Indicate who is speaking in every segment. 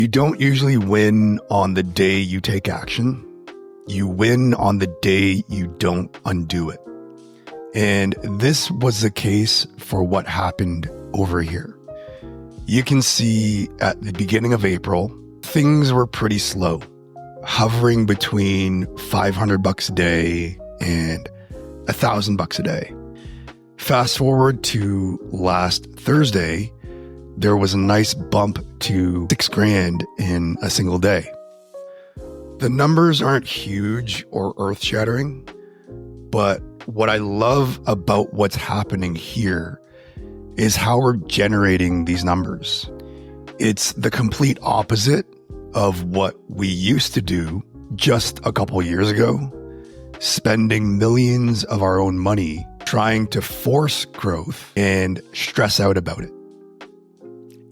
Speaker 1: You don't usually win on the day you take action. You win on the day you don't undo it. And this was the case for what happened over here. You can see at the beginning of April, things were pretty slow, hovering between $500 a day and $1,000 a day. Fast forward to last Thursday, there was a nice bump to $6,000 in a single day. The numbers aren't huge or earth-shattering, but what I love about what's happening here is how we're generating these numbers. It's the complete opposite of what we used to do just a couple years ago, spending millions of our own money trying to force growth and stress out about it.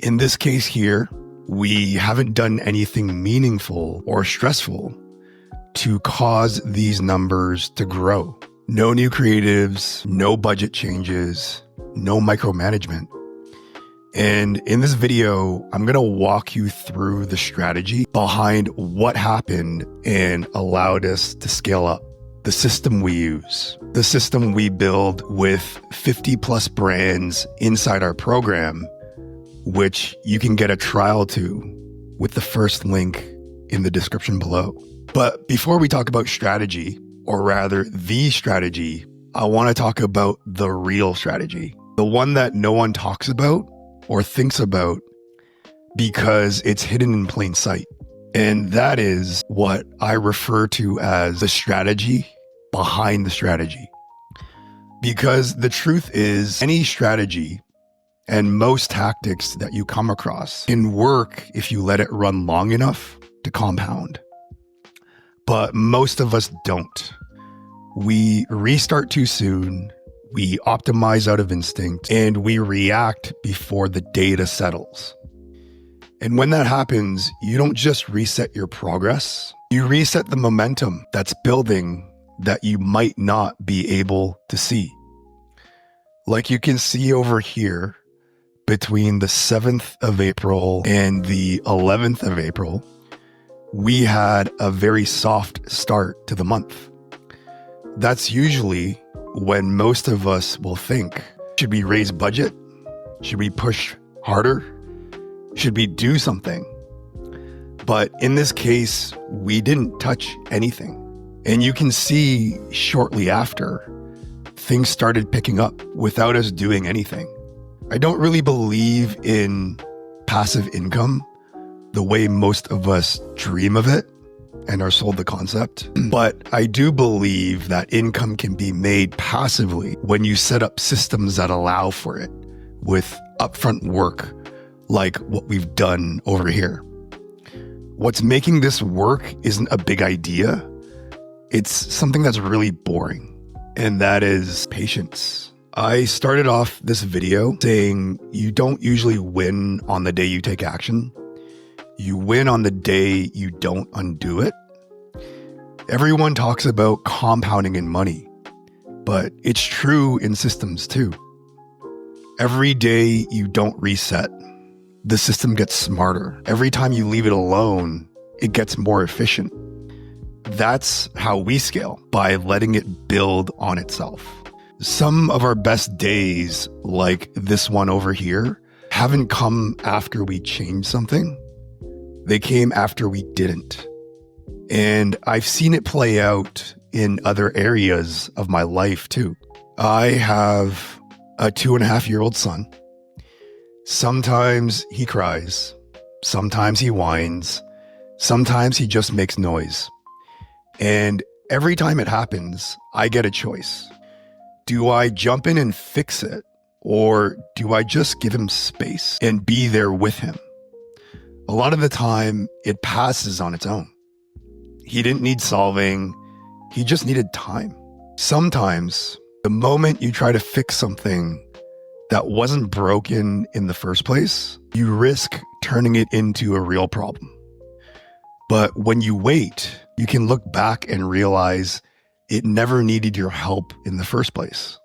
Speaker 1: In this case here, we haven't done anything meaningful or stressful to cause these numbers to grow. No new creatives, no budget changes, no micromanagement. And in this video, I'm going to walk you through the strategy behind what happened and allowed us to scale up. The system we use, the system we build with 50 plus brands inside our program, which you can get a trial to with the first link in the description below. But before we talk about strategy, or rather the strategy, I want to talk about the real strategy, the one that no one talks about or thinks about because it's hidden in plain sight. And that is what I refer to as the strategy behind the strategy. Because the truth is, any strategy and most tactics that you come across can work if you let it run long enough to compound. But most of us don't. We restart too soon, we optimize out of instinct, and we react before the data settles. And when that happens, you don't just reset your progress, you reset the momentum that's building that you might not be able to see. Like you can see over here, between the 7th of April and the 11th of April, we had a very soft start to the month. That's usually when most of us will think, should we raise budget? Should we push harder? Should we do something? But in this case, we didn't touch anything. And you can see shortly after, things started picking up without us doing anything. I don't really believe in passive income the way most of us dream of it and are sold the concept. But I do believe that income can be made passively when you set up systems that allow for it with upfront work like what we've done over here. What's making this work isn't a big idea. It's something that's really boring, and that is patience. I started off this video saying you don't usually win on the day you take action. You win on the day you don't undo it. Everyone talks about compounding in money, but it's true in systems too. Every day you don't reset, the system gets smarter. Every time you leave it alone, it gets more efficient. That's how we scale, by letting it build on itself. Some of our best days, like this one over here, haven't come after we changed something. They came after we didn't. And I've seen it play out in other areas of my life too. I have a 2.5-year-old son. Sometimes he cries. Sometimes he whines. Sometimes he just makes noise. And every time it happens, I get a choice. Do I jump in and fix it? Or do I just give him space and be there with him? A lot of the time, it passes on its own. He didn't need solving. He just needed time. Sometimes, the moment you try to fix something that wasn't broken in the first place, you risk turning it into a real problem. But when you wait, you can look back and realize it never needed your help in the first place.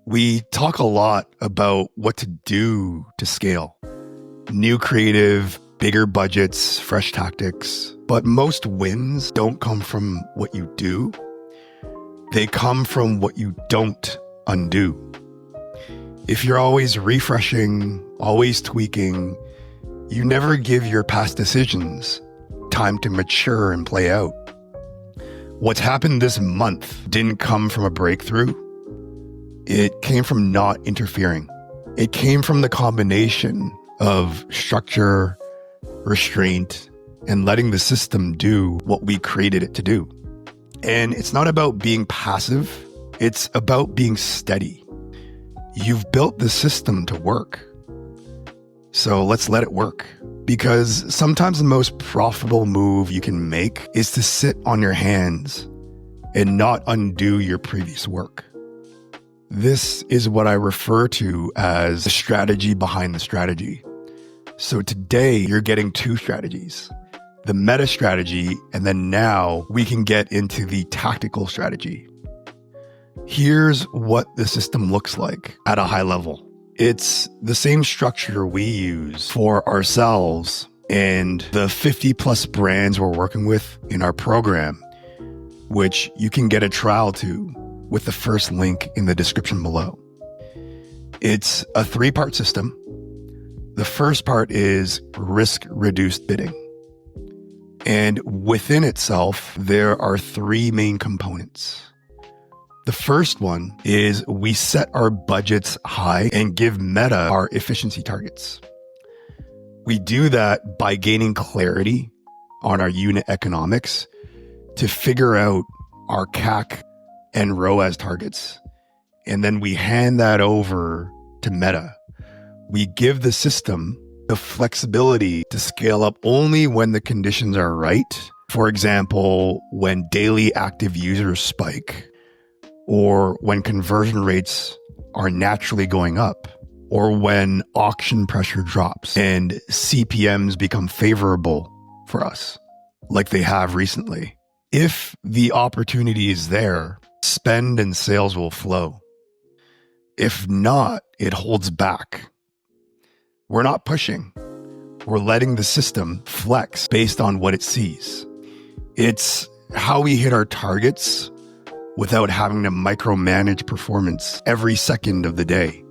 Speaker 1: We talk a lot about what to do to scale. New creative, bigger budgets, fresh tactics. But most wins don't come from what you do. They come from what you don't undo. If you're always refreshing, always tweaking, you never give your past decisions time to mature and play out. What's happened this month didn't come from a breakthrough. It came from not interfering. It came from the combination of structure, restraint, and letting the system do what we created it to do. And it's not about being passive. It's about being steady. You've built the system to work. So let's let it work. Because sometimes the most profitable move you can make is to sit on your hands and not undo your previous work. This is what I refer to as the strategy behind the strategy. So today you're getting two strategies, the meta strategy, and then now we can get into the tactical strategy. Here's what the system looks like at a high level. It's the same structure we use for ourselves and the 50 plus brands we're working with in our program, which you can get a trial to with the first link in the description below. It's a 3-part system. The first part is risk-reduced bidding. And within itself, there are 3 main components. The first one is we set our budgets high and give Meta our efficiency targets. We do that by gaining clarity on our unit economics to figure out our CAC and ROAS targets. And then we hand that over to Meta. We give the system the flexibility to scale up only when the conditions are right. For example, when daily active users spike, or when conversion rates are naturally going up, or when auction pressure drops and CPMs become favorable for us, like they have recently. If the opportunity is there, spend and sales will flow. If not, it holds back. We're not pushing. We're letting the system flex based on what it sees. It's how we hit our targets without having to micromanage performance every second of the day.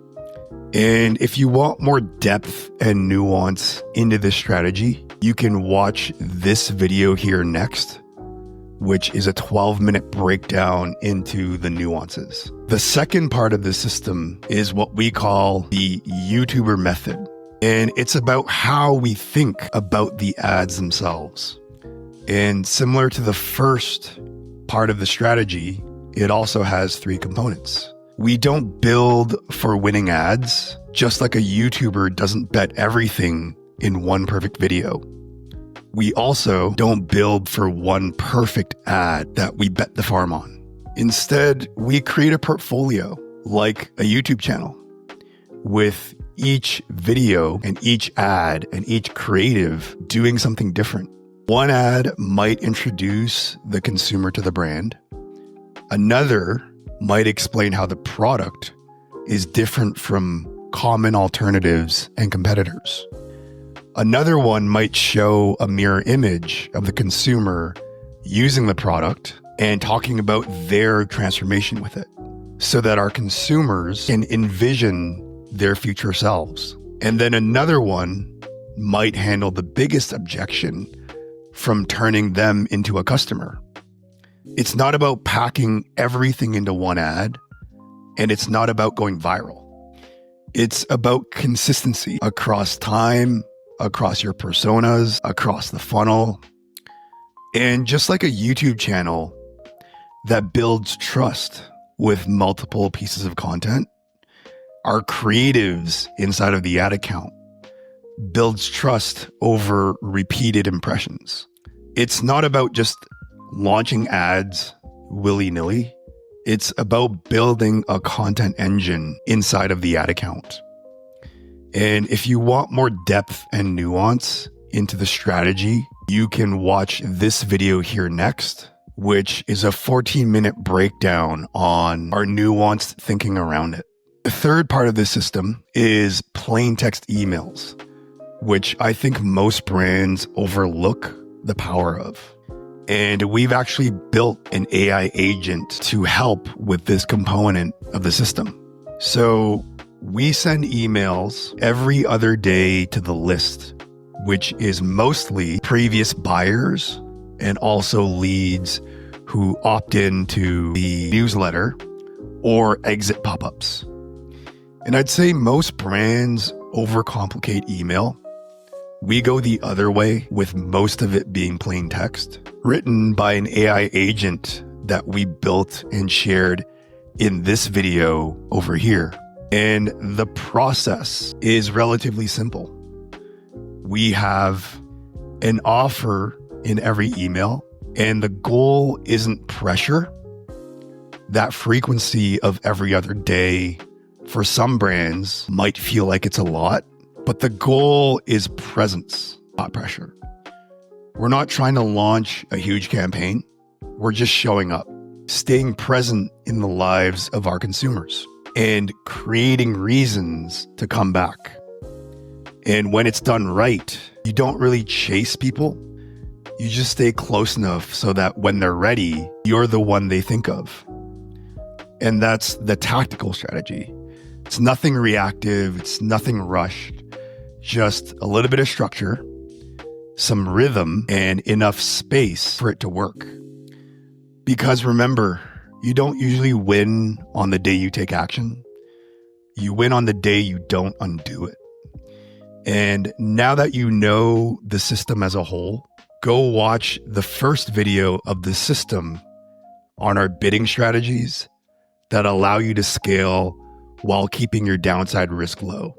Speaker 1: And if you want more depth and nuance into this strategy, you can watch this video here next, which is a 12-minute breakdown into the nuances. The second part of the system is what we call the YouTuber method. And it's about how we think about the ads themselves. And similar to the first part of the strategy, it also has 3 components. We don't build for winning ads, just like a YouTuber doesn't bet everything in one perfect video. We also don't build for one perfect ad that we bet the farm on. Instead, we create a portfolio like a YouTube channel with each video and each ad and each creative doing something different. One ad might introduce the consumer to the brand. Another might explain how the product is different from common alternatives and competitors. Another one might show a mirror image of the consumer using the product and talking about their transformation with it so that our consumers can envision their future selves. And then another one might handle the biggest objection from turning them into a customer. It's not about packing everything into one ad, and it's not about going viral. It's about consistency across time, across your personas, across the funnel. And just like a YouTube channel that builds trust with multiple pieces of content, our creatives inside of the ad account builds trust over repeated impressions. It's not about just launching ads willy-nilly. It's about building a content engine inside of the ad account. And if you want more depth and nuance into the strategy, you can watch this video here next, which is a 14-minute breakdown on our nuanced thinking around it. The third part of the system is plain text emails, which I think most brands overlook the power of. And we've actually built an AI agent to help with this component of the system. So we send emails every other day to the list, which is mostly previous buyers and also leads who opt into the newsletter or exit pop-ups. And I'd say most brands overcomplicate email. We go the other way, with most of it being plain text, written by an AI agent that we built and shared in this video over here. And the process is relatively simple. We have an offer in every email, and the goal isn't pressure. That frequency of every other day for some brands might feel like it's a lot, but the goal is presence, not pressure. We're not trying to launch a huge campaign. We're just showing up, staying present in the lives of our consumers, and creating reasons to come back. And when it's done right, you don't really chase people. You just stay close enough so that when they're ready, you're the one they think of. And that's the tactical strategy. It's nothing reactive. It's nothing rushed. Just a little bit of structure, some rhythm, and enough space for it to work. Because remember, you don't usually win on the day you take action. You win on the day you don't undo it. And now that you know the system as a whole, go watch the first video of the system on our bidding strategies that allow you to scale while keeping your downside risk low.